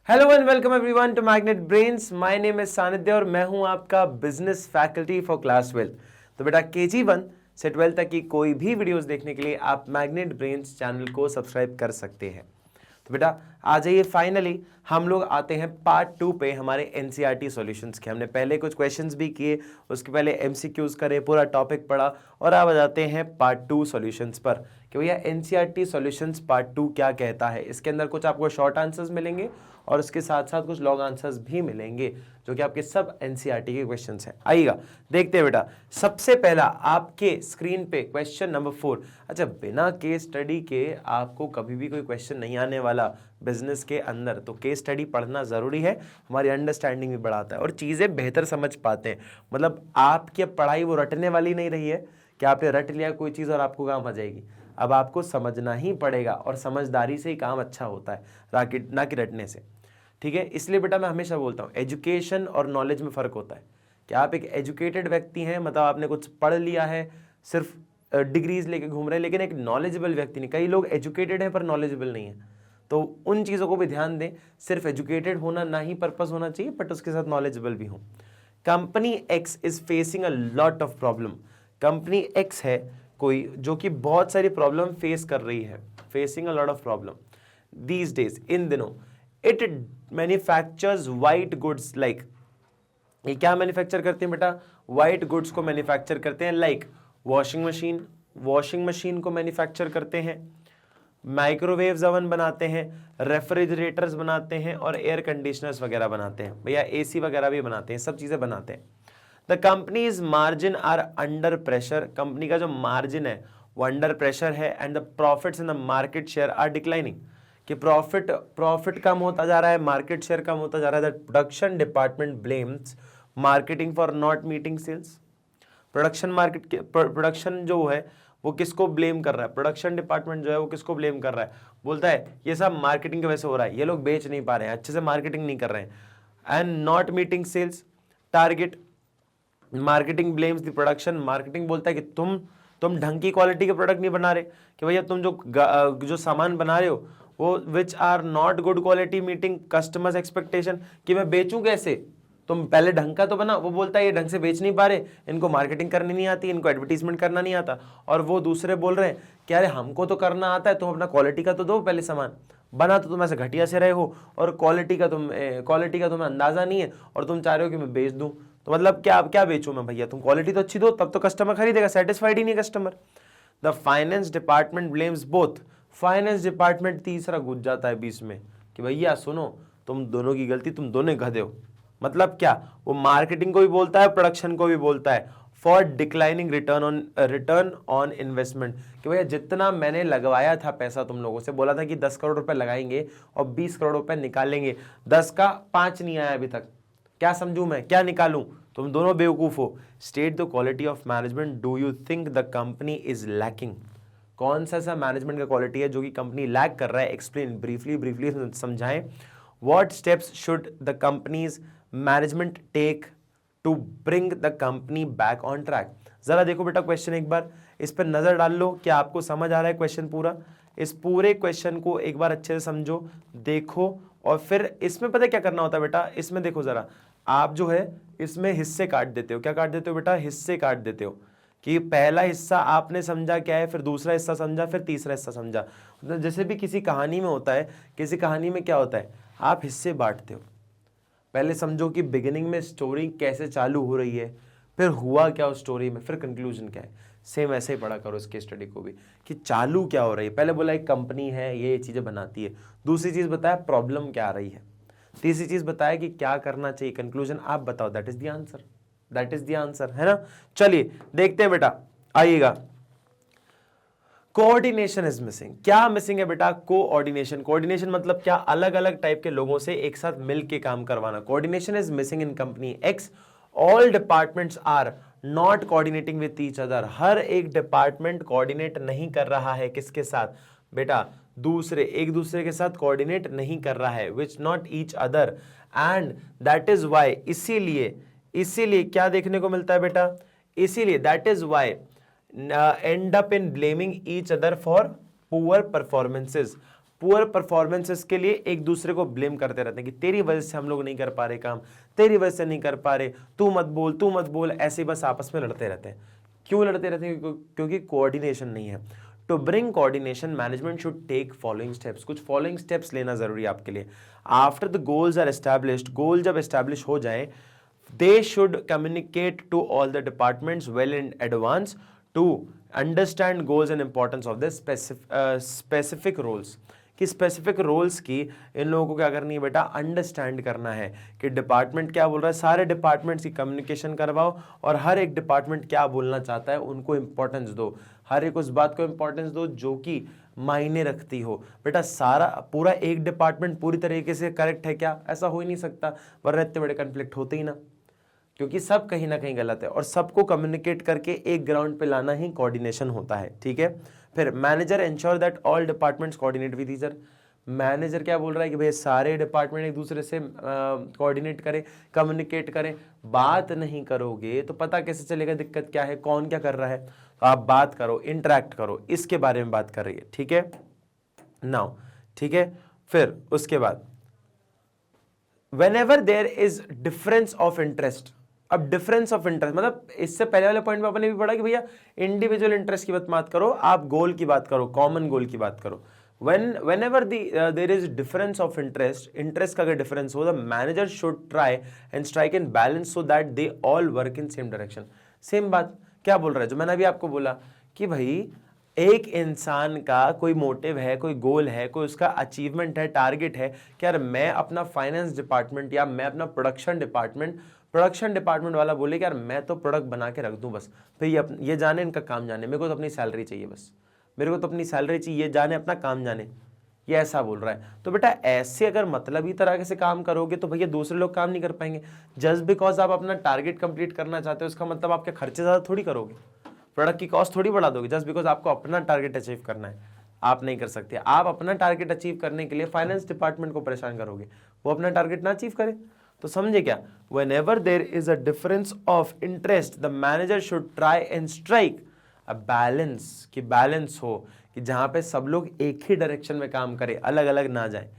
Hello and welcome everyone to Magnet Brains. My name is Sanidhya और मैं हूं आपका बिजनेस फैकल्टी फॉर क्लास 12। तो बेटा KG1 से 12 तक की कोई भी वीडियोस देखने के लिए आप मैग्नेट ब्रेन्स चैनल को सब्सक्राइब कर सकते हैं। तो बेटा आ जाइए, फाइनली हम लोग आते हैं पार्ट 2 पे हमारे NCERT सॉल्यूशंस के। हमने पहले कुछ क्वेश्चंस भी किए, उसके पहले MCQs करे, पूरा टॉपिक पढ़ा और अब आ जाते हैं पार्ट 2 सॉल्यूशंस पर कि भैया NCERT सॉल्यूशंस पार्ट 2 क्या कहता है। इसके अंदर कुछ आपको शॉर्ट आंसर्स मिलेंगे और उसके साथ साथ कुछ लॉन्ग आंसर्स भी मिलेंगे जो कि आपके सब NCERT के क्वेश्चंस हैं। आइएगा देखते हैं बेटा। सबसे पहला आपके स्क्रीन पे क्वेश्चन नंबर 4। अच्छा, बिना केस स्टडी के आपको कभी भी कोई क्वेश्चन नहीं आने वाला बिजनेस के अंदर, तो केस स्टडी पढ़ना जरूरी है। हमारी अंडरस्टैंडिंग भी बढ़ाता है और चीजें बेहतर समझ पाते हैं। मतलब आपकी अब वो रटने वाली नहीं रही है कि आपने रट लिया कोई चीज और आपको काम आ जाएगी। अब आपको समझना ही पड़ेगा और समझदारी से ही काम अच्छा होता है, ना कि रटने से। ठीक है, इसलिए बेटा मैं हमेशा बोलता हूँ एजुकेशन और नॉलेज में फ़र्क होता है कि आप एक एजुकेटेड व्यक्ति हैं, मतलब आपने कुछ पढ़ लिया है, सिर्फ डिग्रीज लेके घूम रहे हैं, लेकिन एक नॉलेजेबल व्यक्ति नहीं। कई लोग एजुकेटेड हैं पर नॉलेजेबल नहीं है, तो उन चीज़ों को भी ध्यान दें। सिर्फ एजुकेटेड होना ना ही पर्पस होना चाहिए, बट उसके साथ नॉलेजेबल भी हो। Company x is facing a lot of problem. Company x है कोई जो कि बहुत सारी प्रॉब्लम फेस कर रही है, facing a lot of problem these days, इन दिनों। It manufactures white goods like, ये क्या मैन्युफैक्चर करते हैं बेटा? वाइट गुड्स को मैन्युफैक्चर करते हैं, लाइक वॉशिंग मशीन को मैन्युफैक्चर करते हैं, माइक्रोवेव्स ओवन बनाते हैं, रेफ्रिजरेटर्स बनाते हैं और एयर कंडीशनर्स वगैरह बनाते हैं। भैया AC वगैरह भी बनाते हैं, सब चीजें बनाते हैं। The companies margin are under pressure. Company का जो मार्जिन है वो अंडर प्रेशर है। And the profits in the market share are declining, कि प्रॉफिट कम होता जा रहा है, मार्केट शेयर कम होता जा रहा है। The production department blames marketing for not meeting sales. Production जो है वो किसको ब्लेम कर रहा है? प्रोडक्शन डिपार्टमेंट जो है वो किसको ब्लेम कर रहा है? बोलता है ये सब मार्केटिंग की वजह से हो रहा है, ये लोग बेच नहीं पा रहे हैं, अच्छे से मार्केटिंग नहीं कर रहे हैं। And not meeting sales target, marketing blames the production. Marketing बोलता है कि तुम ढंग की क्वालिटी के प्रोडक्ट नहीं बना रहे, कि भैया तुम जो सामान बना रहे हो वो which are not good quality meeting customers expectation, कि मैं बेचूं कैसे, तुम पहले ढंग का तो बना। वो बोलता है ये ढंग से बेच नहीं पा रहे, इनको मार्केटिंग करनी नहीं आती, इनको एडवर्टीजमेंट करना नहीं आता। और वो दूसरे बोल रहे हैं कि अरे हमको तो करना आता है, तुम अपना क्वालिटी का तो दो पहले सामान। बना तो तुम ऐसे घटिया से रहे हो और क्वालिटी का तुम्हें अंदाजा नहीं है और तुम चाह रहे हो कि मैं बेच दूं। तो मतलब क्या बेचूं मैं भैया? तुम क्वालिटी तो अच्छी दो, तब तो कस्टमर खरीदेगा। सेटिस्फाइड ही नहीं customer. The finance department blames both. Finance department तीसरा घुस जाता है बीच में कि भैया सुनो, तुम दोनों की गलती, तुम दोनों गधे हो। मतलब क्या? वो मार्केटिंग को भी बोलता है, प्रोडक्शन को भी बोलता है for declining return on investment, कि भैया जितना मैंने लगवाया था पैसा, तुम लोगों से बोला था कि 10 करोड़ रुपए लगाएंगे और 20 करोड़ रुपए निकालेंगे, 10 का 5 नहीं आया अभी तक। क्या समझूं मैं, क्या निकालूं? तुम दोनों बेवकूफ हो। State the quality of management do you think the company is lacking. कौन सा ऐसा मैनेजमेंट का क्वालिटी है जो कि कंपनी लैक कर रहा है? एक्सप्लेन, ब्रीफली समझाएं। What steps should the companies management take to bring the company back on track. जरा देखो बेटा क्वेश्चन एक बार, इस पर नजर डाल लो, क्या आपको समझ आ रहा है क्वेश्चन पूरा? इस पूरे क्वेश्चन को एक बार अच्छे से समझो, देखो, और फिर इसमें पता है क्या करना होता है बेटा? इसमें देखो जरा, आप जो है इसमें हिस्से काट देते हो। क्या काट देते हो बेटा? हिस्से काट देते हो, कि पहला हिस्सा आपने समझा क्या है, फिर दूसरा हिस्सा समझा, फिर तीसरा हिस्सा समझा। मतलब जैसे भी किसी कहानी में होता है, किसी कहानी में क्या होता है, आप हिस्से बांटते हो। पहले समझो कि बिगिनिंग में स्टोरी कैसे चालू हो रही है, फिर हुआ क्या उस स्टोरी में, फिर कंक्लूजन क्या है। सेम ऐसे ही पढ़ा करो इसके स्टडी को भी, कि चालू क्या हो रही है। पहले बोला एक कंपनी है, ये चीजें बनाती है। दूसरी चीज बताया प्रॉब्लम क्या आ रही है। तीसरी चीज बताया कि क्या करना चाहिए। कंक्लूजन आप बताओ, that is the answer, that is the answer, है ना। चलिए देखते हैं बेटा, आइएगा। Coordination is missing. क्या मिसिंग है बेटा? कोऑर्डिनेशन। कोऑर्डिनेशन मतलब क्या? अलग अलग टाइप के लोगों से एक साथ मिलके काम करवाना। Coordination is missing in company X. All departments are not coordinating with each other. हर एक डिपार्टमेंट कोऑर्डिनेट नहीं कर रहा है किसके साथ बेटा? एक दूसरे के साथ कोऑर्डिनेट नहीं कर रहा है, which not each other. And that is why, इसीलिए क्या देखने को मिलता है बेटा? इसीलिए that is why end up in blaming each other for poor performances. Poor performances के लिए एक दूसरे को ब्लेम करते रहते हैं कि तेरी वजह से हम लोग नहीं कर पा रहे काम, तेरी वजह से नहीं कर पा रहे, तू मत बोल, ऐसे बस आपस में लड़ते रहते हैं। क्यों लड़ते रहते हैं? क्योंकि कोऑर्डिनेशन नहीं है। To bring coordination management should take following steps, कुछ फॉलोइंग स्टेप्स लेना जरूरी है आपके लिए। After the goals are established, goal जब एस्टैब्लिश हो जाए, they should communicate to all the departments well in advance to understand goals and importance of the specific roles, कि स्पेसिफिक रोल्स की इन लोगों को क्या करनी है बेटा, अंडरस्टैंड करना है कि डिपार्टमेंट क्या बोल रहा है, सारे डिपार्टमेंट्स की कम्युनिकेशन करवाओ और हर एक डिपार्टमेंट क्या बोलना चाहता है उनको इंपॉर्टेंस दो, हर एक उस बात को इंपॉर्टेंस दो जो कि मायने रखती हो। बेटा सारा पूरा एक डिपार्टमेंट पूरी तरीके से करेक्ट है क्या? ऐसा हो ही नहीं सकता, वरना इतने बड़े कन्फ्लिक्ट होते ही ना, क्योंकि सब कहीं ना कहीं गलत है और सबको कम्युनिकेट करके एक ग्राउंड पे लाना ही कोऑर्डिनेशन होता है। ठीक है, फिर manager ensure that all departments coordinate with each other. Manager क्या बोल रहा है कि भाई सारे डिपार्टमेंट एक दूसरे से कोऑर्डिनेट करें, कम्युनिकेट करें। बात नहीं करोगे तो पता कैसे चलेगा दिक्कत क्या है, कौन क्या कर रहा है? तो आप बात करो, इंटरेक्ट करो, इसके बारे में बात कर रही है। ठीक है नाउ, ठीक है, फिर उसके बाद whenever there is difference of interest, अब डिफरेंस ऑफ इंटरेस्ट मतलब इससे पहले वाले पॉइंट में आपने भी पढ़ा कि भैया इंडिविजुअल इंटरेस्ट की बात मत करो, आप गोल की बात करो, कॉमन गोल की बात करो। whenever there is difference of interest का अगर डिफरेंस हो, the manager should try and strike and balance so that they all work in same direction। Same बात क्या बोल रहा है जो मैंने अभी आपको बोला कि भाई एक इंसान का कोई मोटिव है, कोई गोल है, कोई उसका अचीवमेंट है, टारगेट है कि यार मैं अपना फाइनेंस डिपार्टमेंट या मैं अपना प्रोडक्शन डिपार्टमेंट वाला बोले कि यार मैं तो प्रोडक्ट बना के रख दूं बस, फिर ये जाने इनका काम जाने, मेरे को तो अपनी सैलरी चाहिए, बस मेरे को तो अपनी सैलरी चाहिए, ये जाने अपना काम जाने, ये ऐसा बोल रहा है। तो बेटा ऐसे अगर मतलबी तरह से काम करोगे तो भैया दूसरे लोग काम नहीं कर पाएंगे। जस्ट बिकॉज आप अपना टारगेट कंप्लीट करना चाहते हो इसका मतलब आपके खर्चे ज़्यादा थोड़ी करोगे, प्रोडक्ट की कॉस्ट थोड़ी बढ़ा दोगे जस्ट बिकॉज आपको अपना टारगेट अचीव करना है। आप नहीं कर सकते। आप अपना टारगेट अचीव करने के लिए फाइनेंस डिपार्टमेंट को परेशान करोगे, वो अपना टारगेट ना अचीव करे। तो समझे क्या, whenever there is a difference of interest the manager should try and strike a balance, कि बैलेंस हो, कि जहां पे सब लोग एक ही डायरेक्शन में काम करें, अलग अलग ना जाए।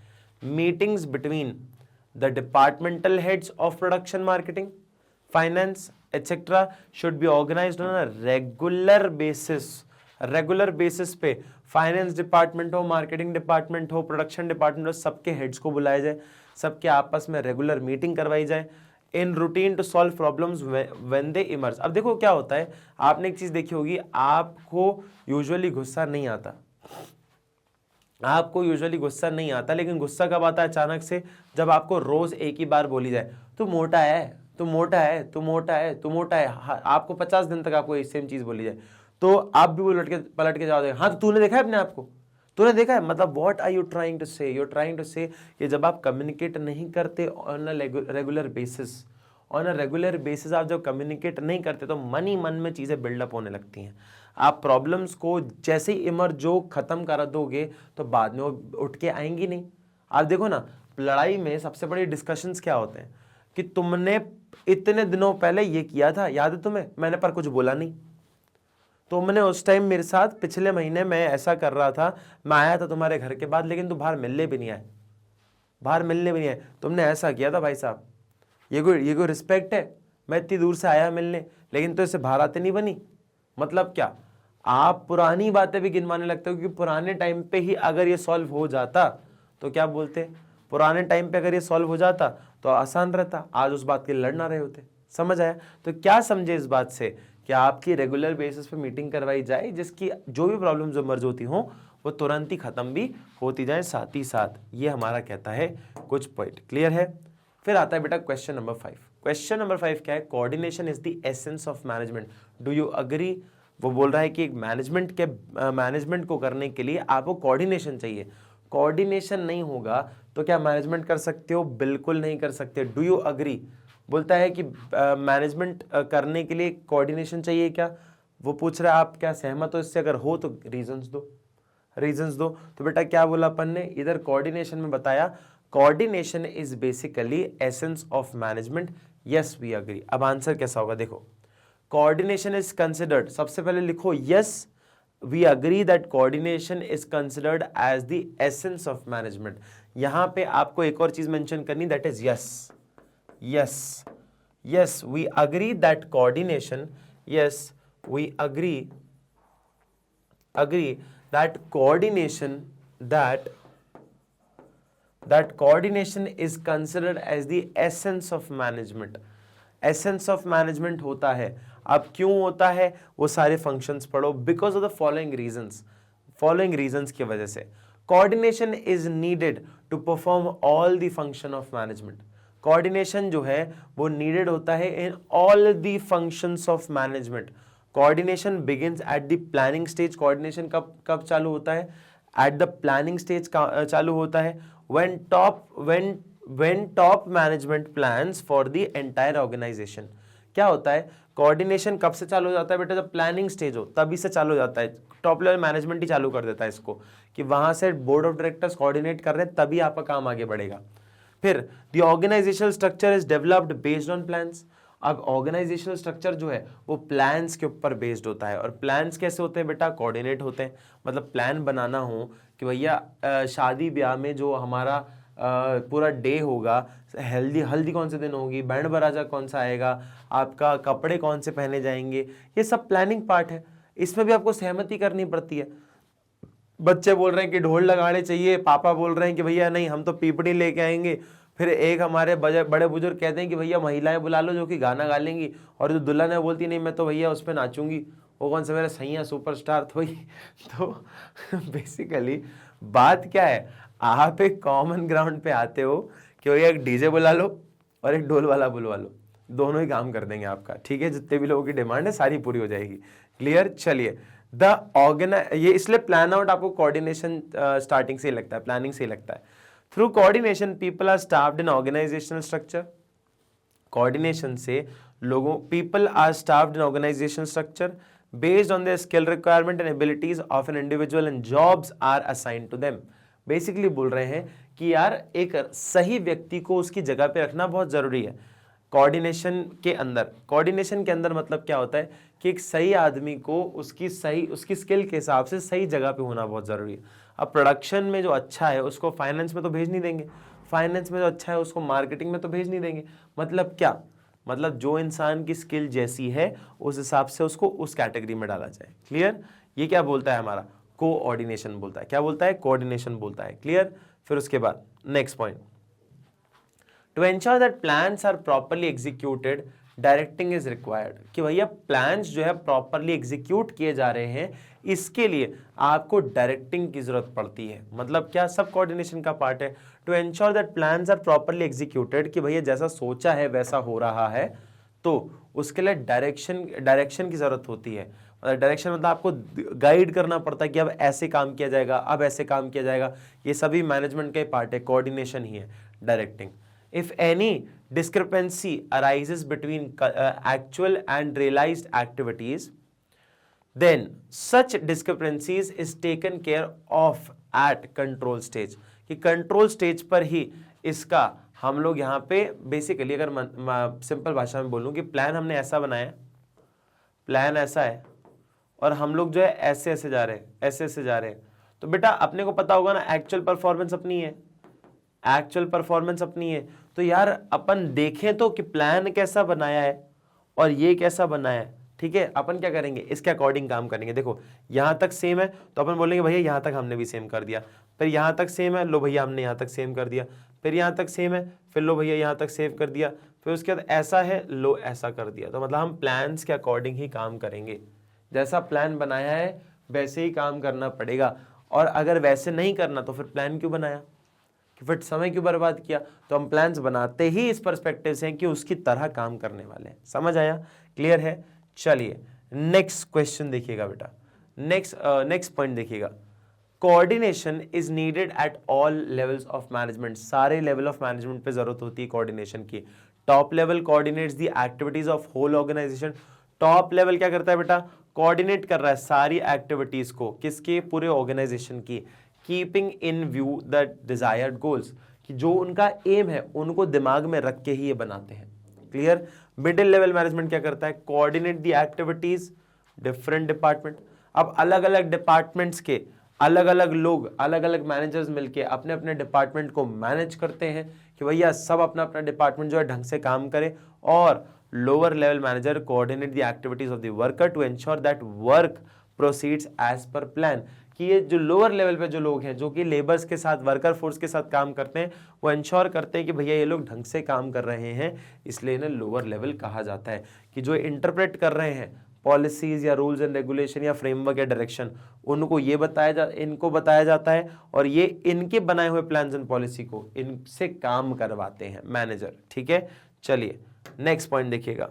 Meetings between the departmental heads of production, marketing, finance etcetera should be organised on a regular basis पे फाइनेंस डिपार्टमेंट हो, मार्केटिंग डिपार्टमेंट हो, प्रोडक्शन डिपार्टमेंट हो, सबके हेड्स को बुलाया जाए, सबके आपस में रेगुलर मीटिंग करवाई जाए in routine to solve problems when they emerge. अब देखो क्या होता है, आपने एक चीज देखी होगी, आपको यूजुअली गुस्सा नहीं आता, लेकिन गुस्सा कब आता है? अचानक से, जब आपको रोज एक ही बार बोली जाए तू मोटा है, तू मोटा है, तू मोटा है, तू मोटा है, हाँ, आपको 50 दिन तक आपको सेम चीज बोली जाए तो आप भी पलट के जाओगे, हाँ तो तूने देखा है अपने आप को, तूने देखा है, मतलब what are you trying to say? You trying to say कि जब आप कम्युनिकेट नहीं करते ऑन अ रेगुलर बेसिस आप जब कम्युनिकेट नहीं करते तो मन ही मन में चीज़ें बिल्डअप होने लगती हैं। आप प्रॉब्लम्स को जैसे ही इमर्जो खत्म कर दोगे तो बाद में वो उठ के आएंगी नहीं। आप देखो ना, लड़ाई में सबसे बड़ी डिस्कशंस क्या होते हैं कि तुमने इतने दिनों पहले ये किया था, याद है तुम्हें, मैंने पर कुछ बोला नहीं, तुमने उस टाइम मेरे साथ पिछले महीने मैं ऐसा कर रहा था, मैं आया था तुम्हारे घर के बाद लेकिन तुम बाहर मिलने भी नहीं आए, तुमने ऐसा किया था भाई साहब, ये कोई रिस्पेक्ट है? मैं इतनी दूर से आया मिलने लेकिन तो इससे बाहर आते नहीं बनी। मतलब क्या, आप पुरानी बातें भी गिनवाने लगते हो, क्योंकि पुराने टाइम पे ही अगर ये सॉल्व हो जाता तो क्या बोलते, पुराने टाइम पे अगर ये सॉल्व हो जाता तो आसान रहता, आज उस बात के लिए लड़ ना रहे होते। समझ आया? तो क्या समझे इस बात से कि आपकी रेगुलर बेसिस पे मीटिंग करवाई जाए जिसकी जो भी प्रॉब्लम्स इमर्ज होती हों वो तुरंत ही खत्म भी होती जाए साथ ही साथ। ये हमारा कहता है कुछ पॉइंट। क्लियर है? फिर आता है बेटा क्वेश्चन नंबर 5। क्वेश्चन नंबर 5 क्या है? Coordination is the essence of management, do you agree? वो बोल रहा है कि मैनेजमेंट को करने के लिए आपको कोऑर्डिनेशन चाहिए। कोऑर्डिनेशन नहीं होगा तो क्या मैनेजमेंट कर सकते हो? बिल्कुल नहीं कर सकते। Do you agree? बोलता है कि मैनेजमेंट करने के लिए कोऑर्डिनेशन चाहिए क्या? वो पूछ रहा है आप क्या सहमत हो इससे? अगर हो तो रीजंस दो। तो बेटा क्या बोला अपन ने इधर कोऑर्डिनेशन में बताया, coordination is basically essence of management. Yes we agree. अब आंसर कैसा होगा देखो, कोऑर्डिनेशन इज कंसिडर्ड, सबसे पहले लिखो yes, we agree that coordination is considered as the essence of management. यहां पे आपको एक और चीज मेंशन करनी, that is yes, we agree that coordination, yes, we agree that coordination is considered as the essence of management। essence of management होता है। अब क्यों होता है वो सारे फंक्शंस पढ़ो, because of the following reasons की वजह से। Coordination is needed to perform all the function of management. Coordination जो है वो नीडेड होता है in all the functions of management. Coordination begins at the planning stage. Coordination कब चालू होता है? एट द प्लानिंग स्टेज चालू होता है। when top management plans for the entire organization। क्या होता है? कोऑर्डिनेशन कब से चालू हो जाता है बेटा? जब प्लानिंग स्टेज हो तभी से चालू हो जाता है। टॉप लेवल मैनेजमेंट ही चालू कर देता है इसको, कि वहां से बोर्ड ऑफ डायरेक्टर्स कोऑर्डिनेट कर रहे हैं तभी आपका काम आगे बढ़ेगा। फिर the organisational structure is developed based on plans. अब ऑर्गेनाइजेशनल स्ट्रक्चर जो है वो प्लान्स के ऊपर बेस्ड होता है। और प्लान्स कैसे होते हैं बेटा? कोऑर्डिनेट होते हैं। मतलब प्लान बनाना हो कि भैया शादी ब्याह में जो हमारा पूरा डे होगा, हल्दी कौन से दिन होगी, बैंड बाराजा कौन सा आएगा, आपका कपड़े कौन से पहने जाएंगे, ये सब प्लानिंग पार्ट है। इसमें भी आपको सहमति करनी पड़ती है। बच्चे बोल रहे हैं कि ढोल लगाने चाहिए, पापा बोल रहे हैं कि भैया नहीं हम तो पीपड़ी लेके आएंगे। फिर एक हमारे बड़े बुजुर्ग कहते हैं कि भैया महिलाएं बुला लो जो कि गाना गा लेंगी, और जो दुल्हन है बोलती नहीं मैं तो भैया उस पर नाचूंगी, वो कौन सा मेरा सैया सुपरस्टार तो बेसिकली बात क्या है, आप एक कॉमन ग्राउंड पे आते हो कि भैया एक डीजे बुला लो और एक ढोल वाला बुलवा लो, दोनों ही काम कर देंगे आपका, ठीक है। जितने भी लोगों की डिमांड है सारी पूरी हो जाएगी। क्लियर? चलिए, ये इसलिए प्लान आउट आपको कोऑर्डिनेशन स्टार्टिंग से ही लगता है, प्लानिंग से ही लगता है। Through coordination people are staffed in organisational structure. Coordination से people are staffed in organisational structure based on their skill requirement and abilities of an individual and jobs are assigned to them। Basically बोल रहे हैं कि यार एक सही व्यक्ति को उसकी जगह पे रखना बहुत जरूरी है कोऑर्डिनेशन के अंदर मतलब क्या होता है कि एक सही आदमी को उसकी स्किल के हिसाब से सही जगह पे होना बहुत जरूरी है। अब प्रोडक्शन में जो अच्छा है उसको फाइनेंस में तो भेज नहीं देंगे, फाइनेंस में जो अच्छा है उसको मार्केटिंग में तो भेज नहीं देंगे। मतलब क्या? मतलब जो इंसान की स्किल जैसी है उस हिसाब से उसको उस कैटेगरी में डाला जाए। क्लियर? ये क्या बोलता है हमारा? कोऑर्डिनेशन बोलता है। क्या बोलता है? कोऑर्डिनेशन बोलता है। क्लियर? फिर उसके बाद next point, to ensure that plans are properly executed directing is required. कि भैया प्लान्स जो है प्रॉपर्ली एग्जीक्यूट किए जा रहे हैं, इसके लिए आपको डायरेक्टिंग की जरूरत पड़ती है। मतलब क्या? सब कोऑर्डिनेशन का पार्ट है। To ensure that plans are properly executed, कि भैया जैसा सोचा है वैसा हो रहा है, तो उसके लिए डायरेक्शन की जरूरत होती है। डायरेक्शन मतलब आपको गाइड करना पड़ता है कि अब ऐसे काम किया जाएगा, अब ऐसे काम किया जाएगा। ये सभी मैनेजमेंट का पार्ट है, कोऑर्डिनेशन ही है directing. If any discrepancy arises between actual and realized activities, then such discrepancies is taken care of at control stage। कि कंट्रोल स्टेज पर ही इसका हम लोग यहाँ पे बेसिकली, अगर सिंपल भाषा में बोलूँ कि प्लान हमने ऐसा बनाया, प्लान ऐसा है और हम लोग जो है ऐसे ऐसे जा रहे हैं, ऐसे ऐसे जा रहे हैं, तो बेटा अपने को पता होगा ना एक्चुअल परफॉर्मेंस अपनी है, एक्चुअल परफॉर्मेंस अपनी है। तो यार अपन देखें तो कि प्लान कैसा बनाया है और ये कैसा बनाया है, ठीक है। अपन क्या करेंगे? इसके अकॉर्डिंग काम करेंगे। देखो यहां तक सेम है तो अपन बोलेंगे भैया यहां तक हमने भी सेम कर दिया, फिर यहां तक सेम है, लो भैया हमने यहां तक सेम कर दिया, फिर यहां तक सेम है, फिर लो भैया यहां तक सेव कर दिया, फिर उसके बाद ऐसा है, लो ऐसा कर दिया। तो मतलब हम प्लान्स के अकॉर्डिंग ही काम करेंगे, जैसा प्लान बनाया है वैसे ही काम करना पड़ेगा। और अगर वैसे नहीं करना तो फिर प्लान क्यों बनाया, कि फिर समय क्यों बर्बाद किया। तो हम प्लान्स बनाते ही इस पर्सपेक्टिव से हैं कि उसकी तरह काम करने वाले हैं। समझ आया? क्लियर है? चलिए नेक्स्ट क्वेश्चन देखिएगा बेटा, नेक्स्ट पॉइंट देखिएगा। Coordination is needed at all levels of management. सारे लेवल ऑफ मैनेजमेंट पे जरूरत होती है कोऑर्डिनेशन की। Top level coordinates the activities of whole organisation. Top level क्या करता है बेटा? कोऑर्डिनेट कर रहा है सारी एक्टिविटीज को, किसके? पूरे ऑर्गेनाइजेशन की। Keeping in view the desired goals, कि जो उनका एम है उनको दिमाग में रख के ही ये बनाते हैं। क्लियर? मिडिल लेवल मैनेजमेंट क्या करता है? Coordinate the activities different department. अब अलग अलग डिपार्टमेंट्स के अलग अलग लोग, अलग अलग मैनेजर्स मिलके अपने अपने डिपार्टमेंट को मैनेज करते हैं कि भैया सब अपना अपना डिपार्टमेंट जो है ढंग से काम करे, और lower level manager coordinate the activities of the worker to ensure that work proceeds as per plan. कि ये जो लोअर लेवल पे जो लोग हैं जो कि लेबर्स के साथ, वर्कर फोर्स के साथ काम करते हैं, वो इंश्योर करते हैं कि भैया ये लोग ढंग से काम कर रहे हैं, इसलिए इन्हें लोअर लेवल कहा जाता है। कि जो इंटरप्रेट कर रहे हैं पॉलिसीज या रूल्स एंड रेगुलेशन या फ्रेमवर्क या डायरेक्शन, उनको ये इनको बताया जाता है, और ये इनके बनाए हुए प्लान्स एंड पॉलिसी को इनसे काम करवाते हैं मैनेजर। ठीक है, चलिए नेक्स्ट पॉइंट देखिएगा,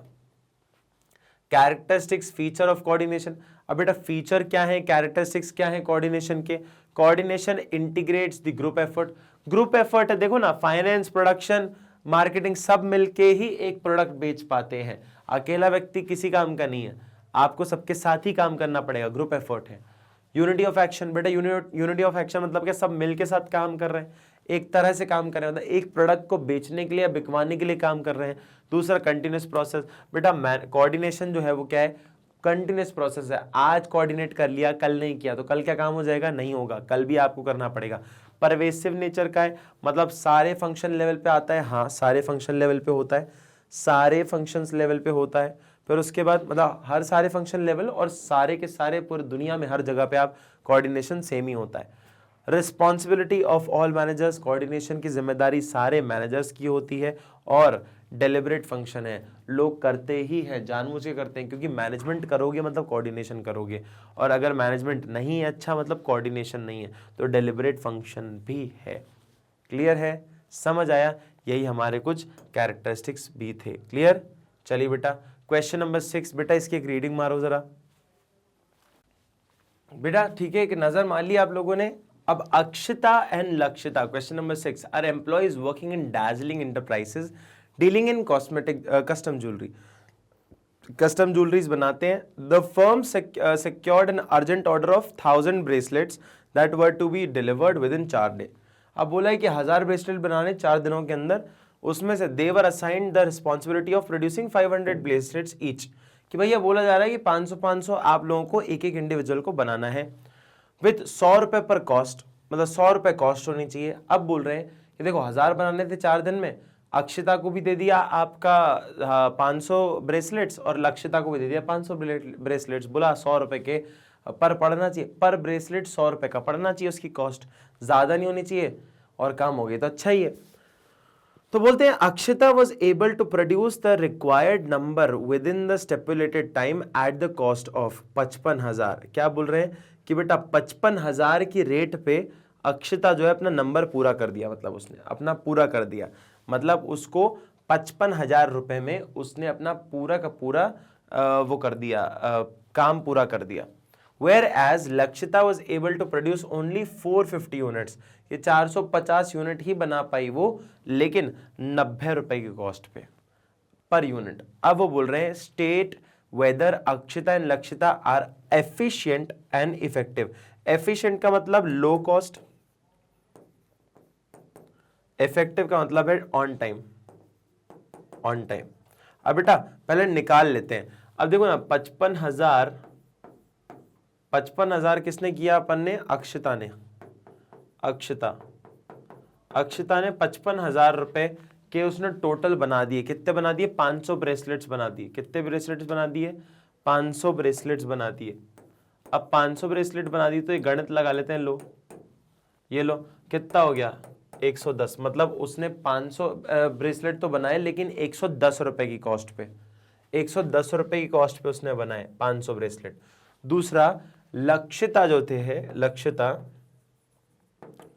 कैरेक्टरिस्टिक्स फीचर ऑफ कोऑर्डिनेशन। अब बेटा फीचर क्या है, कैरेक्टरिस्टिक्स क्या है कोऑर्डिनेशन के? Coordination integrates the group effort. Group effort है, देखो ना, फाइनेंस, प्रोडक्शन, मार्केटिंग सब मिलके ही एक प्रोडक्ट बेच पाते हैं। अकेला व्यक्ति किसी काम का नहीं है, आपको सबके साथ ही काम करना पड़ेगा, ग्रुप एफर्ट है। यूनिटी ऑफ एक्शन, बेटा यूनिटी ऑफ एक्शन मतलब क्या? सब मिलके साथ काम कर रहे हैं, एक तरह से काम कर रहे हैं, मतलब एक प्रोडक्ट को बेचने के लिए या बिकवाने के लिए काम कर रहे हैं। दूसरा कंटिन्यूस प्रोसेस, बेटा कोऑर्डिनेशन जो है वो क्या है? कंटिन्यूस प्रोसेस है। आज कोऑर्डिनेट कर लिया, कल नहीं किया तो कल क्या काम हो जाएगा? नहीं होगा, कल भी आपको करना पड़ेगा। परवेसिव नेचर का है, मतलब सारे फंक्शन लेवल पे आता है, हाँ सारे फंक्शन लेवल पे होता है, सारे फंक्शंस लेवल पे होता है। फिर उसके बाद मतलब हर सारे फंक्शन लेवल और सारे के सारे पूरी दुनिया में हर जगह पे आप कोऑर्डिनेशन सेम ही होता है। Responsibility of all managers, coordination की जिम्मेदारी सारे मैनेजर्स की होती है, और डेलिबरेट फंक्शन है, लोग करते ही हैं, जानबूझ के करते हैं, क्योंकि मैनेजमेंट करोगे मतलब कोऑर्डिनेशन करोगे, और अगर मैनेजमेंट नहीं है अच्छा मतलब कोऑर्डिनेशन नहीं है, तो डेलिबरेट फंक्शन भी है। क्लियर है, समझ आया? यही हमारे कुछ कैरेक्टरिस्टिक्स भी थे। क्लियर? चलिए बेटा क्वेश्चन नंबर 6, बेटा इसकी एक रीडिंग मारो जरा बेटा। ठीक है, एक नजर मान ली आप लोगों ने। अब Akshata and Lakshita, question number 6, are employees working in dazzling enterprises dealing in cosmetic custom jewellery. Custom jewelleries बनाते हैं। The firm secured an urgent order of 1000 bracelets that were to be delivered within 4 days। अब बोला है कि 1000 bracelet बनाने 4 दिनों के अंदर, उसमें से they were assigned the responsibility of producing 500 bracelets each। कि भैया बोला जा रहा है कि 500 आप लोगों को एक एक इंडिविजुअल को बनाना है, विथ 100 रुपए पर कॉस्ट, मतलब 100 रुपए कॉस्ट होनी चाहिए। अब बोल रहे हैं कि देखो 1000 बनाने थे 4 दिन में, अक्षिता को भी दे दिया आपका 500 ब्रेसलेट्स, और लक्षिता को भी दे दिया 500 ब्रेसलेट्स। बोला 100 रुपए के पर पड़ना चाहिए, पर ब्रेसलेट 100 रुपए का पड़ना चाहिए, उसकी कॉस्ट ज्यादा नहीं होनी चाहिए, और काम हो गया तो अच्छा ही है। तो बोलते हैं Akshita was able to produce the required number within the stipulated time at the cost of 55,000। क्या बोल रहे हैं कि बेटा 55,000 की रेट पे अक्षिता जो है अपना नंबर पूरा कर दिया, मतलब उसने अपना पूरा कर दिया, मतलब उसको 55,000 रुपए में उसने अपना पूरा का पूरा वो कर दिया, काम पूरा कर दिया। Whereas Lakshita was able to produce only 450 units, ये 450 यूनिट ही बना पाई वो, लेकिन 90 रुपए की कॉस्ट पे पर यूनिट। अब वो बोल रहे हैं state whether Akshita and Lakshita are efficient and effective. Efficient का मतलब लो कॉस्ट, इफेक्टिव का मतलब है ऑन टाइम, ऑन टाइम। अब बेटा पहले निकाल लेते हैं। अब देखो ना 55,000 किसने किया? अपन ने, अक्षिता ने। अक्षिता ने 55,000 रुपए के उसने टोटल बना दिए। कितने बना दिए? 500 ब्रेसलेट्स बना दिए। कितने ब्रेसलेट्स बना दिए? 500 ब्रेसलेट्स बना दिए। अब 500 ब्रेसलेट बना दिए तो ये गणित लगा लेते हैं, लो ये लो, कितना हो गया? 110। मतलब उसने 500 ब्रेसलेट तो बनाए, लेकिन 110 रुपए की कॉस्ट पे, 110 रुपए की कॉस्ट पे उसने बनाए 500 ब्रेसलेट। दूसरा लक्षिता जो थे है,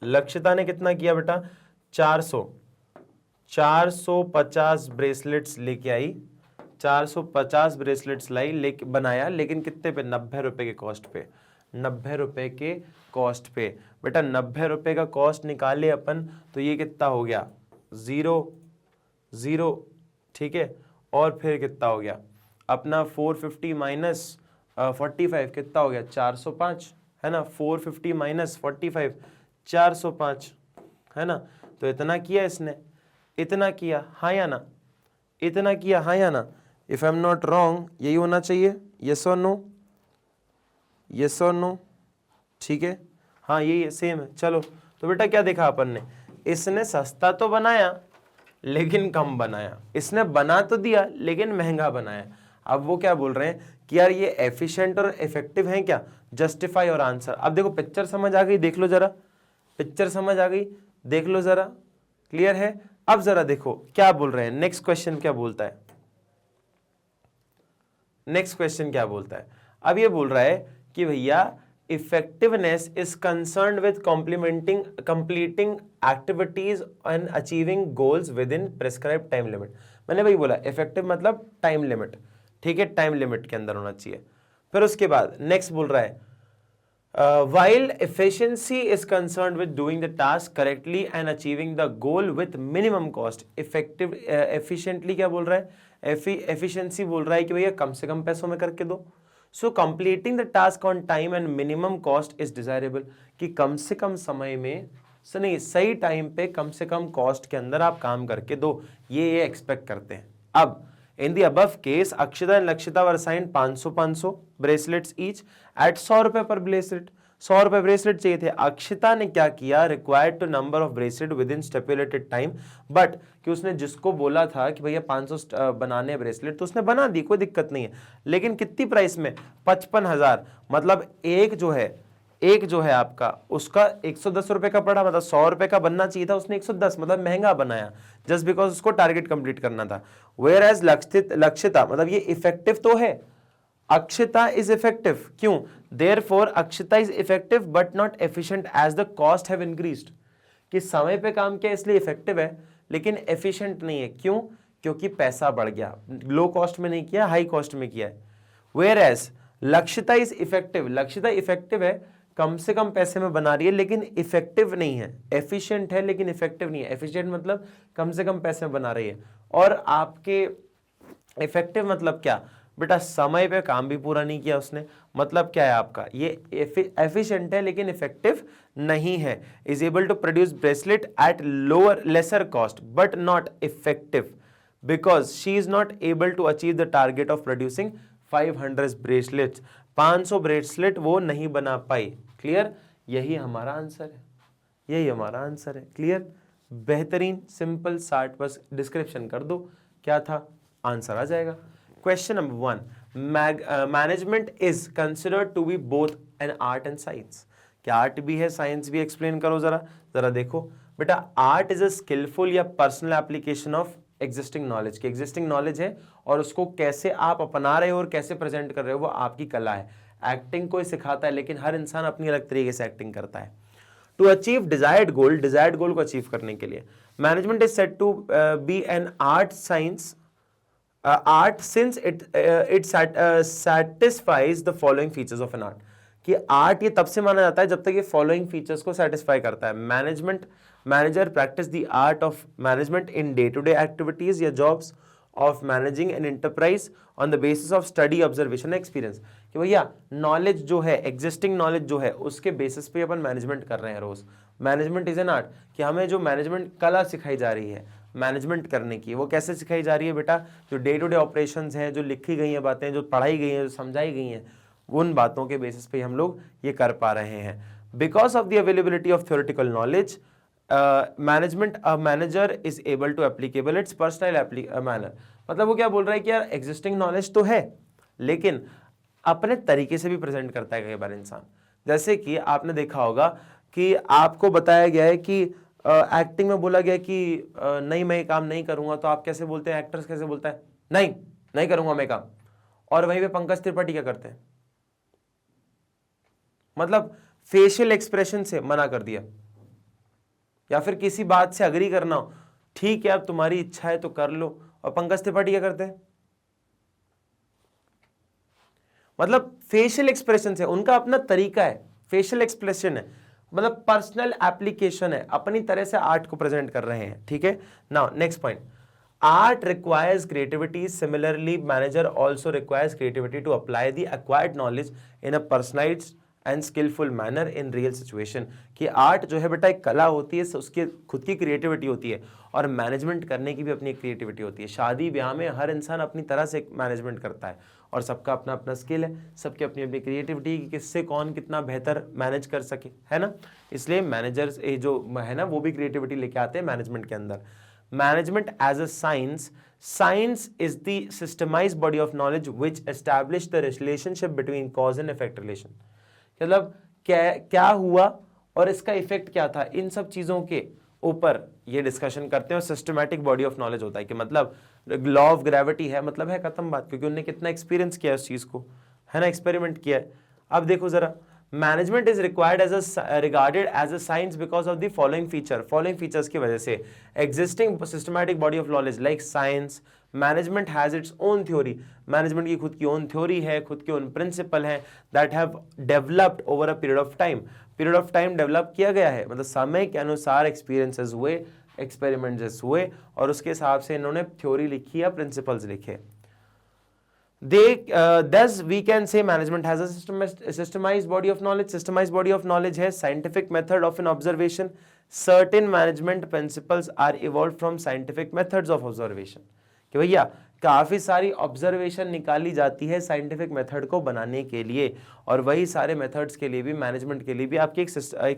लक्षिता ने कितना किया बेटा? 450 ब्रेसलेट्स लेके आई, 450 ब्रेसलेट्स लाई, लेके बनाया, लेकिन कितने पे? 90 रुपए के कॉस्ट पे, 90 रुपए के कॉस्ट पे। बेटा 90 रुपए का कॉस्ट निकाले अपन तो ये कितना हो गया? 0, ठीक है। और फिर कितना हो गया अपना? 450 माइनस 45 कितना हो गया? 405, है ना। 450 माइनस 45 405, है ना। तो इतना किया इसने, इतना किया, हाँ या ना? इतना किया, हाँ या ना? If I am not wrong यही होना चाहिए, यस और नो? यस और नो, ठीक है, हाँ ये सेम है। चलो तो बेटा क्या देखा अपन ने, इसने सस्ता तो बनाया लेकिन कम बनाया, इसने बना तो दिया लेकिन महंगा बनाया। अब वो क्या बोल रहे हैं कि यार ये एफिशिएंट और इफेक्टिव है क्या, जस्टिफाई और आंसर। अब देखो पिक्चर समझ आ गई, देख लो जरा, पिक्चर समझ आ गई, देख लो जरा, क्लियर है। अब जरा देखो क्या बोल रहे हैं, नेक्स्ट क्वेश्चन क्या बोलता है, नेक्स्ट क्वेश्चन क्या बोलता है। अब ये बोल रहा है कि भैया effectiveness is concerned with completing activities and achieving goals within prescribed time limit। मैंने वही बोला, effective मतलब टाइम लिमिट, ठीक है, टाइम लिमिट के अंदर होना चाहिए। फिर उसके बाद नेक्स्ट बोल रहा है while efficiency is concerned with doing the task correctly and achieving the goal with minimum cost, effective efficiently क्या बोल रहा है, efficiency बोल रहा है कि भैया कम से कम पैसों में करके दो। So completing the task on time and minimum cost is desirable, कि कम से कम समय में नहीं, सही टाइम पे कम से कम कॉस्ट के अंदर आप काम करके दो, ये एक्सपेक्ट करते हैं। अब in the above case Akshata and Lakshita were assigned 500 bracelets each at 100 रुपए पर ब्रेसलेट, 100 रुपए ब्रेसलेट चाहिए थे। अक्षिता ने क्या किया, required to number of bracelet within stipulated time, but कि उसने जिसको बोला था कि भैया 500 बनाने ब्रेसलेट तो उसने बना दी, कोई दिक्कत नहीं है, लेकिन कितनी प्राइस में, 55,000। मतलब एक जो है आपका उसका 110 रुपए का पड़ा, मतलब 100 रुपए का बनना चाहिए था, उसने 110 मतलब महंगा बनाया, जस्ट बिकॉज उसको टारगेट कंप्लीट करना था। वेयर एज लक्षिता मतलब ये इफेक्टिव तो है, अक्षिता इज इफेक्टिव, क्यों, therefore Akshita is effective but not efficient as the cost have increased, कि समय पे काम किया इसलिए इफेक्टिव है लेकिन एफिशिएंट नहीं है, क्यों, क्योंकि पैसा बढ़ गया, लो कॉस्ट में नहीं किया, हाई कॉस्ट में किया है। Whereas Lakshita is effective, Lakshita effective है, कम से कम पैसे में बना रही है लेकिन इफेक्टिव नहीं है, एफिशिएंट है लेकिन इफेक्टिव नहीं है। एफिशिएंट मतलब कम से कम पैसे में बना रही है, और आपके इफेक्टिव मतलब क्या बेटा, समय पे काम भी पूरा नहीं किया उसने, मतलब क्या है आपका, ये एफिशिएंट है लेकिन इफेक्टिव नहीं है। Is able to produce bracelet at lower lesser cost but not effective because she is not able to achieve the target of producing 500 bracelets, 500 bracelet वो नहीं बना पाई। क्लियर, यही हमारा आंसर है, यही हमारा आंसर है। क्लियर, बेहतरीन, सिंपल, शार्ट, बस डिस्क्रिप्शन कर दो क्या था, आंसर आ जाएगा। Question number 1, management is considered to be both an art and science. क्या आर्ट भी है साइंस भी, एक्सप्लेन करो जरा, जरा देखो बेटा। आर्ट इज अ स्किलफुल या personal application of existing knowledge, की एग्जिस्टिंग नॉलेज है और उसको कैसे आप अपना रहे हो और कैसे प्रेजेंट कर रहे हो वो आपकी कला है। एक्टिंग कोई सिखाता है लेकिन हर इंसान अपनी अलग तरीके से एक्टिंग करता है। To achieve desired goal, desired goal को अचीव करने के लिए management is said to be an art science art since it satisfies the following features of an art, कि आर्ट ये तब से माना जाता है जब तक ये फॉलोइंग फीचर्स को सेटिस्फाई करता है। Manager practice the art of management in day to day activities या jobs of managing an enterprise on the basis of study, observation, experience, कि भैया नॉलेज जो है, एग्जिस्टिंग नॉलेज जो है उसके बेसिस पे अपन मैनेजमेंट कर रहे हैं रोज। मैनेजमेंट इज एन आर्ट, कि हमें जो मैनेजमेंट कला सिखाई जा रही है मैनेजमेंट करने की, वो कैसे सिखाई जा रही है बेटा, जो डे टू डे ऑपरेशंस हैं, जो लिखी गई हैं बातें, जो पढ़ाई गई हैं, जो समझाई गई हैं, उन बातों के बेसिस पे हम लोग ये कर पा रहे हैं। Because of the availability of theoretical knowledge management manager is able to applicable its personal manner, मतलब वो क्या बोल रहा है कि यार एग्जिस्टिंग नॉलेज तो है लेकिन अपने तरीके से भी प्रेजेंट करता है कई बार इंसान। जैसे कि आपने देखा होगा कि आपको बताया गया है कि एक्टिंग में बोला गया कि नहीं मैं ये काम नहीं करूंगा, तो आप कैसे बोलते हैं, एक्टर्स कैसे बोलता है, नहीं करूंगा मैं काम, और वहीं पे पंकज त्रिपाठी क्या करते हैं, मतलब फेशियल एक्सप्रेशन से मना कर दिया, या फिर किसी बात से अग्री करना हो, ठीक है अब तुम्हारी इच्छा है तो कर लो, और पंकज त्रिपाठी क्या करते हैं, मतलब फेशियल एक्सप्रेशन से, उनका अपना तरीका है, फेशियल एक्सप्रेशन है, मतलब पर्सनल एप्लीकेशन है, अपनी तरह से आर्ट को प्रेजेंट कर रहे हैं। ठीक है, now next point, art requires creativity, similarly manager also requires creativity to apply the acquired knowledge in a personalised and skilful manner in real situation. कि आर्ट जो है बेटा एक कला होती है, उसकी खुद की क्रिएटिविटी होती है और मैनेजमेंट करने की भी अपनी क्रिएटिविटी होती है। शादी ब्याह में हर इंसान अपनी तरह से मैनेजमेंट करता है और सबका अपना अपना स्किल है, सबकी अपनी अपनी क्रिएटिविटी कि किससे कौन कितना बेहतर मैनेज कर सके, है ना। इसलिए मैनेजर्स जो है ना वो भी क्रिएटिविटी लेके आते हैं मैनेजमेंट के अंदर। Management as a science, science is the systemized body of knowledge which establish the relationship between cause and effect relation। मतलब क्या हुआ और इसका इफेक्ट क्या था, इन सब चीजों के ऊपर ये डिस्कशन करते हैं। और सिस्टमैटिक बॉडी ऑफ नॉलेज होता है कि मतलब लॉ ऑफ ग्रेविटी है, मतलब है खत्म बात, क्योंकि उन्होंने कितना एक्सपीरियंस किया उस चीज को, है ना, एक्सपेरिमेंट किया है। अब देखो जरा, management is required as regarded as a science because of the following features की वजह से। Existing systematic body of knowledge like science, management has its own theory, management की खुद की ओन थ्योरी है, खुद के ओन प्रिंसिपल है, that have developed over a period of time. Period of time develop किया गया है, मतलब समय के अनुसार एक्सपीरियंसेस हुए, एक्सपेरिमेंट्स हुए और उसके हिसाब से इन्होंने थ्योरी लिखी या प्रिंसिपल्स लिखे। Thus we can say management has a systemized body of knowledge। Systemized body of knowledge है scientific method of an observation। Certain management principles are evolved from scientific methods of observation। कि भैया काफी सारी observation निकाली जाती है scientific method को बनाने के लिए, और वही सारे मेथड्स के लिए भी, मैनेजमेंट के लिए भी आपकी एक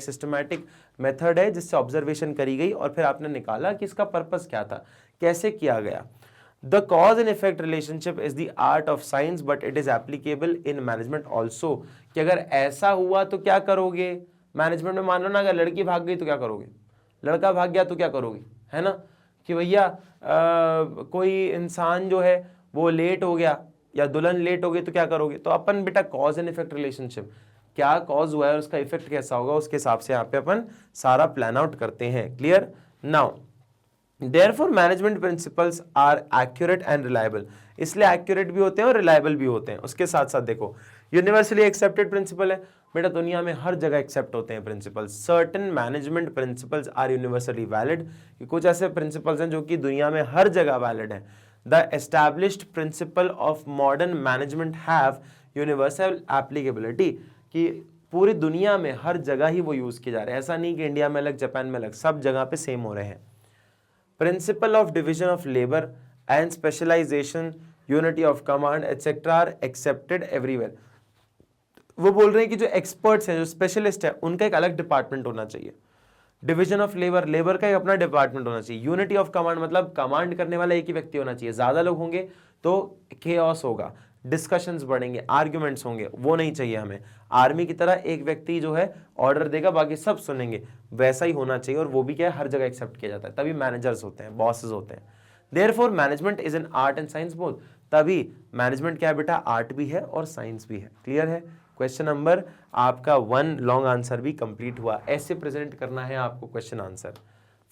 सिस्टमैटिक मेथड है जिससे ऑब्जर्वेशन करी गई और फिर आपने निकाला कि इसका पर्पस क्या था, कैसे किया गया। The cause and effect relationship is the art of science but it is applicable in management also। कि अगर ऐसा हुआ तो क्या करोगे मैनेजमेंट में, मान लो ना अगर लड़की भाग गई तो क्या करोगे, लड़का भाग गया तो क्या करोगे, है ना। कि भैया कोई इंसान जो है वो लेट हो गया या दुल्हन लेट हो गई तो क्या करोगे, तो अपन बेटा कॉज एंड इफेक्ट रिलेशनशिप, क्या कॉज हुआ है और उसका इफेक्ट कैसा होगा, उसके हिसाब से यहाँ पे अपन सारा प्लान आउट करते हैं। Clear now, Therefore management principles are accurate and reliable। इसलिए accurate भी होते हैं और reliable भी होते हैं। उसके साथ साथ देखो universally accepted principle है बेटा, दुनिया में हर जगह accept होते हैं principles। Certain management principles are universally valid। कुछ ऐसे principles हैं जो कि दुनिया में हर जगह valid हैं। The established principle of modern management have universal applicability। कि पूरी दुनिया में हर जगह ही वो यूज किए जा रहे हैं, ऐसा नहीं कि इंडिया में अलग, जापान में अलग, सब जगह पे सेम हो रहे हैं। Principle of division of labor and specialization, unity of command etc are accepted everywhere। वो बोल रहे हैं कि जो एक्सपर्ट्स हैं, जो स्पेशलिस्ट है, उनका एक अलग डिपार्टमेंट होना चाहिए। डिवीजन ऑफ लेबर, लेबर का एक अपना डिपार्टमेंट होना चाहिए। यूनिटी ऑफ कमांड, मतलब कमांड करने वाला एक ही व्यक्ति होना चाहिए। ज्यादा लोग होंगे तो केओस होगा, डिस्कशंस बढ़ेंगे, आर्ग्यूमेंट्स होंगे, वो नहीं चाहिए हमें। आर्मी की तरह एक व्यक्ति जो है ऑर्डर देगा, बाकी सब सुनेंगे, वैसा ही होना चाहिए। और वो भी क्या है, हर जगह एक्सेप्ट किया जाता है, तभी मैनेजर्स होते हैं, बॉसेस होते हैं। Therefore management is an art and science both. तभी मैनेजमेंट क्या है बेटा, आर्ट भी है और साइंस भी है। क्लियर है। क्वेश्चन नंबर आपका 1 लॉन्ग आंसर भी कंप्लीट हुआ। ऐसे प्रेजेंट करना है आपको क्वेश्चन आंसर।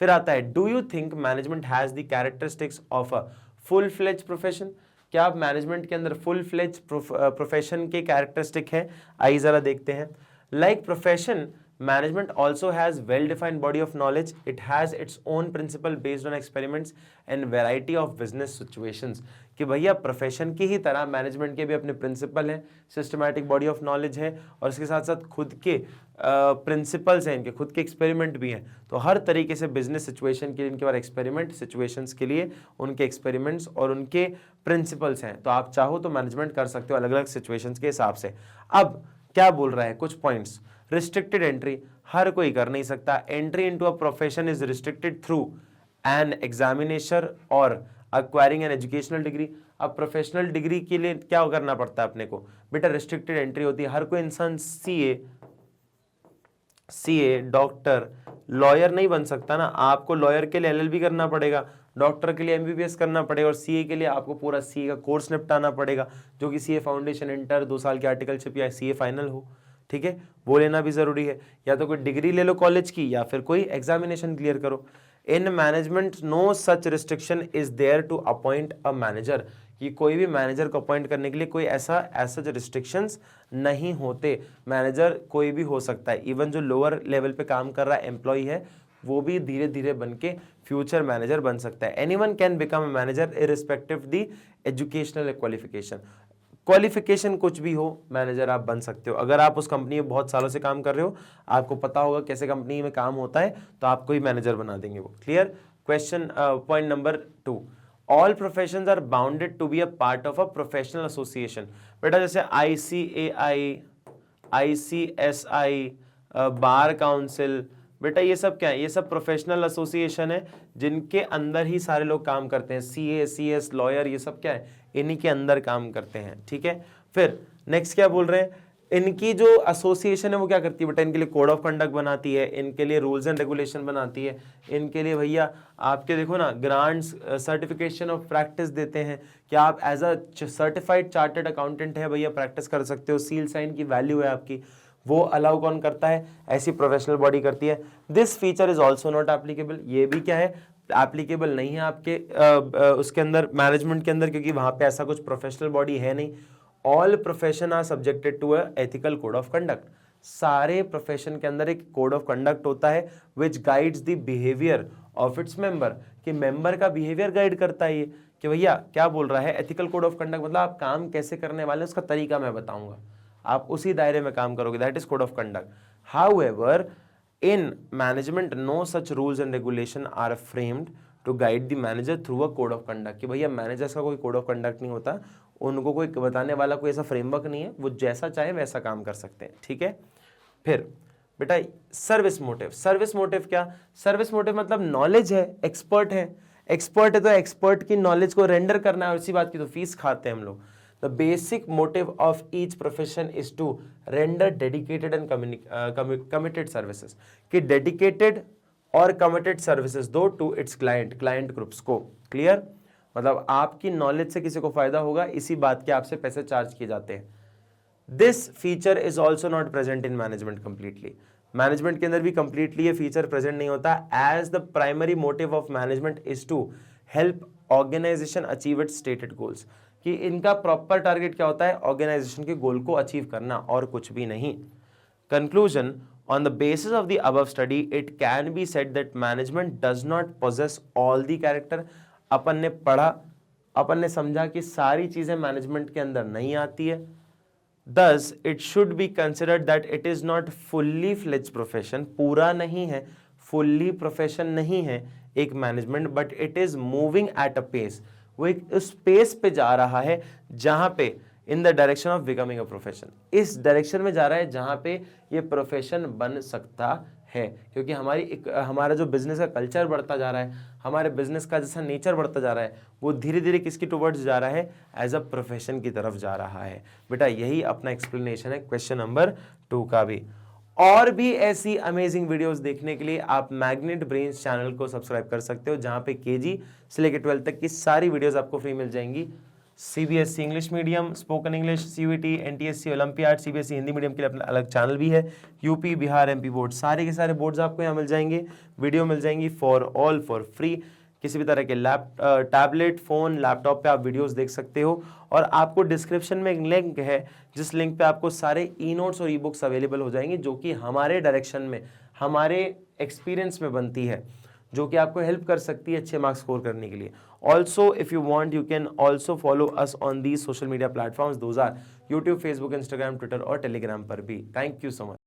फिर आता है, do you think management has the characteristics of a full fledge profession. क्या आप मैनेजमेंट के अंदर फुल फ्लेज प्रोफेशन के कैरेक्टरिस्टिक है, आइए जरा देखते हैं। Like profession, management also has well defined body of knowledge। it has its own principle based on experiments and variety of business situations। कि भैया प्रोफेशन की ही तरह मैनेजमेंट के भी अपने प्रिंसिपल हैं, सिस्टमैटिक बॉडी ऑफ नॉलेज है और इसके साथ साथ खुद के प्रिंसिपल्स हैं, इनके खुद के एक्सपेरिमेंट भी हैं। तो हर तरीके से बिजनेस सिचुएशन के लिए इनके पास एक्सपेरिमेंट, सिचुएशंस के लिए उनके एक्सपेरिमेंट्स और उनके प्रिंसिपल्स हैं। तो आप चाहो तो मैनेजमेंट कर सकते हो अलग अलग सिचुएशंस के हिसाब से। अब क्या बोल रहा है, कुछ पॉइंट्स। रिस्ट्रिक्टेड एंट्री, हर कोई कर नहीं सकता। Entry into a profession is restricted through an examination और अक्वायरिंग एन एजुकेशनल डिग्री। अब प्रोफेशनल डिग्री के लिए क्या करना पड़ता है अपने को बेटा, रिस्ट्रिक्टेड एंट्री होती है। हर कोई इंसान सीए, डॉक्टर, लॉयर नहीं बन सकता ना। आपको लॉयर के लिए एलएलबी करना पड़ेगा, डॉक्टर के लिए एमबीबीएस करना पड़ेगा और सीए के लिए आपको पूरा सीए का कोर्स निपटाना पड़ेगा, जो कि सीए फाउंडेशन, इंटर, 2 साल की आर्टिकलशिप या सीए फाइनल हो। ठीक है, वो लेना भी जरूरी है। या तो कोई डिग्री ले लो कॉलेज की या फिर कोई एग्जामिनेशन क्लियर करो। In management no such restriction is there to appoint a manager. कि कोई भी मैनेजर को अपॉइंट करने के लिए कोई ऐसा रिस्ट्रिक्शंस नहीं होते। मैनेजर कोई भी हो सकता है। इवन जो लोअर लेवल पे काम कर रहा है एम्प्लॉय है, वो भी धीरे धीरे बन के फ्यूचर मैनेजर बन सकता है। Anyone can become a manager irrespective the educational qualification. Qualification कुछ भी हो, मैनेजर आप बन सकते हो। अगर आप उस कंपनी में बहुत सालों से काम कर रहे हो, आपको पता होगा कैसे कंपनी में काम होता है, तो आपको ही मैनेजर बना देंगे वो। Clear? Question point number 2, all professions are bounded to be a part of a professional association. बेटा जैसे ICAI, ICSI, बार काउंसिल, बेटा ये सब क्या है? ये सब प्रोफेशनल एसोसिएशन है जिनके अंदर ही सारे लोग काम करते हैं। CA, CS, लॉयर, ये सब क्या है? इन्हीं के अंदर काम करते हैं। ठीक है, फिर नेक्स्ट क्या बोल रहे हैं? इनकी जो एसोसिएशन है वो क्या करती है बेटा? इनके लिए कोड ऑफ कंडक्ट बनाती है, इनके लिए रूल्स एंड रेगुलेशन बनाती है, इनके लिए भैया आपके देखो ना ग्रांट्स, सर्टिफिकेशन ऑफ प्रैक्टिस देते हैं कि आप as a certified chartered accountant है भैया, प्रैक्टिस कर सकते हो, सील साइन की वैल्यू है आपकी, वो अलाउ कौन करता है? ऐसी प्रोफेशनल बॉडी करती है। This feature is also not applicable, ये भी क्या है? एप्लीकेबल नहीं है आपके उसके अंदर, मैनेजमेंट के अंदर, क्योंकि वहां पे ऐसा कुछ प्रोफेशनल बॉडी है नहीं। All profession are subjected to a ethical code of conduct. सारे प्रोफेशन के अंदर एक कोड ऑफ कंडक्ट होता है which guides the behaviour of its member, कि मेंबर का बिहेवियर गाइड करता है ये, कि भैया क्या बोल रहा है? एथिकल कोड ऑफ कंडक्ट मतलब आप काम कैसे करने वाले हैं उसका तरीका मैं बताऊंगा, आप उसी दायरे में काम करोगे, that is code of conduct. However in management no such rules and regulation are framed to guide the manager through a code of conduct, कि भैया मैनेजर्स का कोई कोड ऑफ कंडक्ट नहीं होता, उनको कोई बताने वाला कोई ऐसा फ्रेमवर्क नहीं है, वो जैसा चाहे वैसा काम कर सकते हैं। ठीक है, फिर बेटा सर्विस मोटिव। सर्विस मोटिव क्या? सर्विस मोटिव मतलब नॉलेज है, एक्सपर्ट है, एक्सपर्ट है तो एक्सपर्ट की नॉलेज को रेंडर करना है, और इसी बात की तो फीस खाते हैं हम लोग। The basic motive of each profession is to render dedicated and committed services, कि dedicated और committed services दो to its client groups को। Clear? मतलब आपकी नॉलेज से किसी को फायदा होगा, इसी बात के आपसे पैसे चार्ज किए जाते हैं। This feature is also not present in management completely. Management के अंदर भी कंप्लीटली ये फीचर प्रेजेंट नहीं होता, as the primary motive of management is to help organisation achieve its stated goals, कि इनका प्रॉपर टारगेट क्या होता है? ऑर्गेनाइजेशन के गोल को अचीव करना, और कुछ भी नहीं। Conclusion, on the basis of the above study it can be said that management does not possess all the character. अपन ने पढ़ा, अपन ने समझा कि सारी चीजें मैनेजमेंट के अंदर नहीं आती है। Thus, it should be considered that it is not fully fledged profession, पूरा नहीं है, fully profession नहीं है एक management, but it is moving at a pace, वो एक उस पेस पे जा रहा है जहां पे in the direction of becoming a profession, इस डायरेक्शन में जा रहा है जहां पे ये प्रोफेशन बन सकता है, क्योंकि हमारा जो बिजनेस का कल्चर बढ़ता जा रहा है, हमारे बिजनेस का जैसा नेचर बढ़ता जा रहा है, वो धीरे धीरे किसकी टुवर्ड्स जा रहा है? एज अ प्रोफेशन की तरफ जा रहा है। बेटा यही अपना एक्सप्लेनेशन है क्वेश्चन नंबर 2 का भी। और भी ऐसी अमेजिंग वीडियोस देखने के लिए आप मैग्नेट ब्रेन्स चैनल को सब्सक्राइब कर सकते हो, जहां पे KG से लेकर 12 तक की सारी वीडियोस आपको फ्री मिल जाएंगी। CBSE English medium, spoken English, CUET, NTSC, olympiad, CBSE Hindi medium के लिए अपना अलग चैनल भी है, यूपी, बिहार, MP बोर्ड, सारे के सारे बोर्ड्स आपको यहाँ मिल जाएंगे, वीडियो मिल जाएंगी फॉर ऑल फॉर फ्री। किसी भी तरह के टैबलेट, फोन, लैपटॉप पे आप वीडियोस देख सकते हो, और आपको डिस्क्रिप्शन में एक लिंक है, जिस लिंक पे आपको सारे ई नोट्स और ई बुक्स अवेलेबल हो जाएंगे, जो कि हमारे डायरेक्शन में, हमारे एक्सपीरियंस में बनती है, जो कि आपको हेल्प कर सकती है अच्छे मार्क्स स्कोर करने के लिए। Also if you want you can also follow us on these social media platforms, those our YouTube, Facebook, Instagram, Twitter और टेलीग्राम पर भी। Thank you so much.